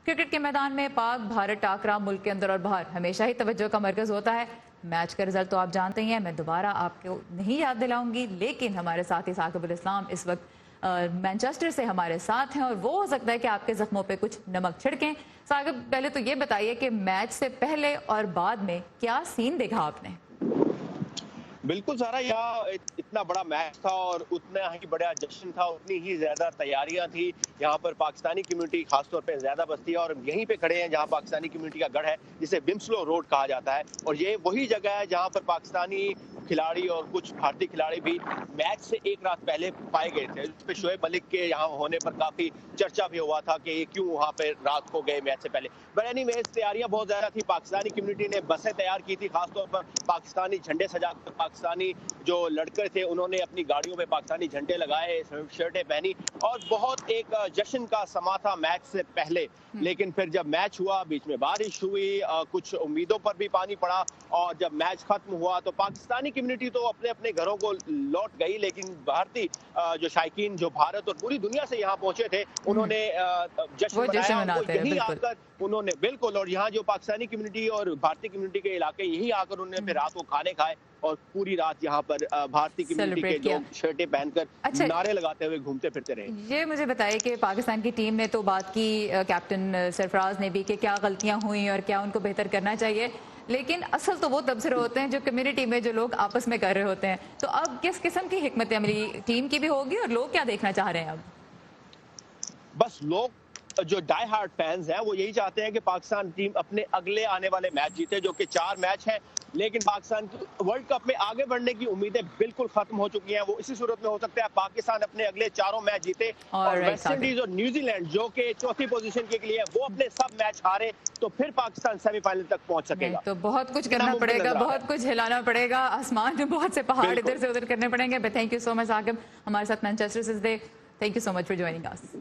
Cricket کے میدان میں پاک بھارت ٹاکرا ملک کے اندر اور باہر ہمیشہ ہی توجہ کا مرکز ہوتا ہے۔ میچ کا رزلٹ تو آپ جانتے ہی ہیں، میں دوبارہ آپ کو نہیں یاد دلاؤں گی، لیکن ہمارے ساتھی ثاقب الاسلام اس وقت مانچسٹر سے ہمارے ساتھ ہیں اور وہ ہو سکتا ہے کہ آپ کے زخموں پہ کچھ نمک چھڑکیں۔ ثاقب، پہلے تو یہ بتائیے کہ میچ سے پہلے اور بعد میں کیا سین دیکھا آپ نے؟ بالکل سارا، یہاں اتنا بڑا میچ تھا اور اتنا ہی بڑا جشن تھا، اتنی ہی زیادہ تیاریاں تھی۔ یہاں پر پاکستانی کمیونٹی خاص طور پہ زیادہ بستی ہے اور یہیں پہ کھڑے ہیں جہاں پاکستانی کمیونٹی کا گڑھ ہے، جسے بمسلو روڈ کہا جاتا ہے، اور یہ وہی جگہ ہے جہاں پر پاکستانی کھلاڑی اور کچھ بھارتی کھلاڑی بھی میچ سے ایک رات پہلے پائے گئے تھے۔ اس پہ شعیب ملک کے یہاں ہونے پر کافی چرچا بھی ہوا تھا کہ یہ کیوں وہاں پہ رات کو گئے میچ سے پہلے۔ بٹ اینی ویز تیاریاں بہت زیادہ تھی، پاکستانی کمیونٹی نے بسیں تیار کی تھی، خاص طور پر پاکستانی جھنڈے سجا کر، پاکستانی جو لڑکے تھے انہوں نے اپنی گاڑیوں پہ پاکستانی جھنڈے لگائے، شرٹیں پہنی، اور بہت ایک جشن کا سما تھا میچ سے پہلے۔ لیکن پھر جب میچ ہوا، بیچ میں بارش ہوئی، کچھ امیدوں پر بھی پانی پڑا، اور جب میچ ختم ہوا تو پاکستانی کمیونٹی تو اپنے اپنے گھروں کو لوٹ گئی، لیکن بھارتی جو شائقین جو بھارت اور پوری دنیا سے یہاں پہنچے تھے، انہوں نے جشن منایا، اور وہ یہیں آ کر انہوں نے بالکل، اور یہاں جو پاکستانی کمیونٹی اور بھارتی کمیونٹی کے علاقے یہیں آ کر انہوں نے پھر رات کو کھانے کھائے اور پوری رات یہاں پر بھارتی کمیونٹی کے لوگ شرٹیں پہن کر نعرے لگاتے ہوئے گھومتے پھرتے رہے۔ یہ مجھے بتائیے کہ پاکستان کی ٹیم نے تو بات کی، کیپٹن سرفراز نے بھی، کہ کیا غلطیاں ہوئیں اور کیا ان کو بہتر کرنا چاہیے، لیکن اصل تو وہ تبصرے ہوتے ہیں جو کمیونٹی میں جو لوگ آپس میں کر رہے ہوتے ہیں۔ تو اب کس قسم کی حکمت عملی ٹیم کی بھی ہوگی اور لوگ کیا دیکھنا چاہ رہے ہیں اب؟ بس لوگ جو ڈائی ہارڈ فینز ہیں وہ یہی چاہتے ہیں کہ پاکستان ٹیم اپنے اگلے آنے والے میچ جیتے، جو کہ 4 میچ ہیں، لیکن پاکستان کی ورلڈ کپ میں آگے بڑھنے کی امیدیں بالکل ختم ہو چکی ہیں۔ وہ اسی صورت میں ہو سکتا ہے پاکستان اپنے اگلے 4 میچ جیتے اور ویسٹ انڈیز اور نیوزی لینڈ جو کہ چوتھی پوزیشن کے لیے وہ اپنے سب میچ ہارے، تو پھر پاکستان سیمی فائنل تک پہنچ سکے گا۔ تو بہت کچھ کرنا پڑے گا، بہت کچھ ہلانا پڑے گا، آسمان میں بہت سے پہاڑ ادھر سے ادھر کرنے پڑیں گے۔ Thank you so much Saqib, ہمارے ساتھ مانچسٹر سے thank you so much for joining us.